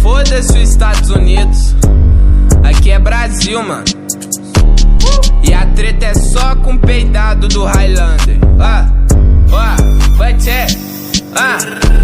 Foda-se os Estados Unidos, aqui é Brasil, mano. E a treta é só com o peidado do Highlander. Vai tchê.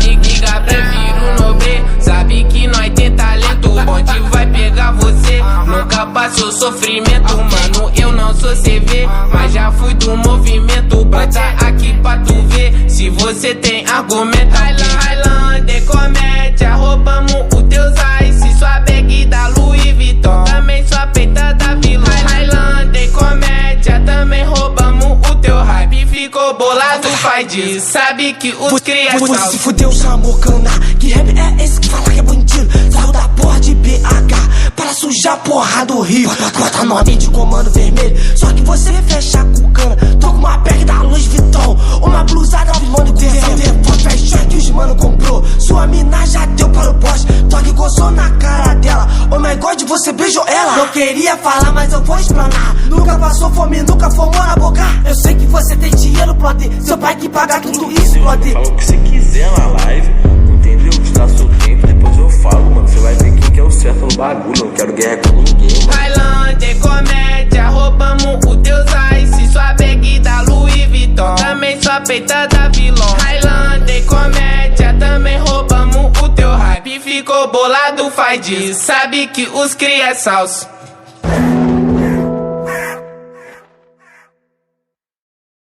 Giga prefiro nobre. Sabe que nós tem talento, o bonde vai pegar você. Nunca passou sofrimento, mano, eu não sou CV, mas já fui do movimento. Bota aqui pra tu ver, se você tem argumento. Highlander, comédia, roubamos o teus ice. Sua bag da Louis Vuitton, também sua peita da vilão. Highlander, comédia, também roubamos o teu hype. Ficou bolado, faz disso, sabe que os cria Você se fudeu, chamou cana. Que rap é esse que fala que é bandido? Saiu da porra de BH para sujar a porra do Rio. Bota nome de comando vermelho, só que você fecha com cana. Tô com uma bag da Louis Vuitton, uma blusada de mano com depois fecha que os mano comprou. Sua mina já deu para o poste, toque gozou na cara dela. Oh my god, você beijou ela. Não queria falar, mas eu vou explanar. Nunca passou fome, nunca fomou na boca. Eu sei que você tem dinheiro, plotter. Seu pai que paga tudo isso, plotter. Fala o que você quiser na live, entendeu? Te dá seu tempo, depois eu falo, mano. Você vai ver quem que é o certo no bagulho. Não quero guerra com ninguém, mano. Highlander, comédia, roubamos o teus ice. Sua bag da Louis Vuitton, também sua peita da vilão. Highlander, comédia, também roubamos o teu hype. Ficou bolado, faz disso, sabe que os cria é salso.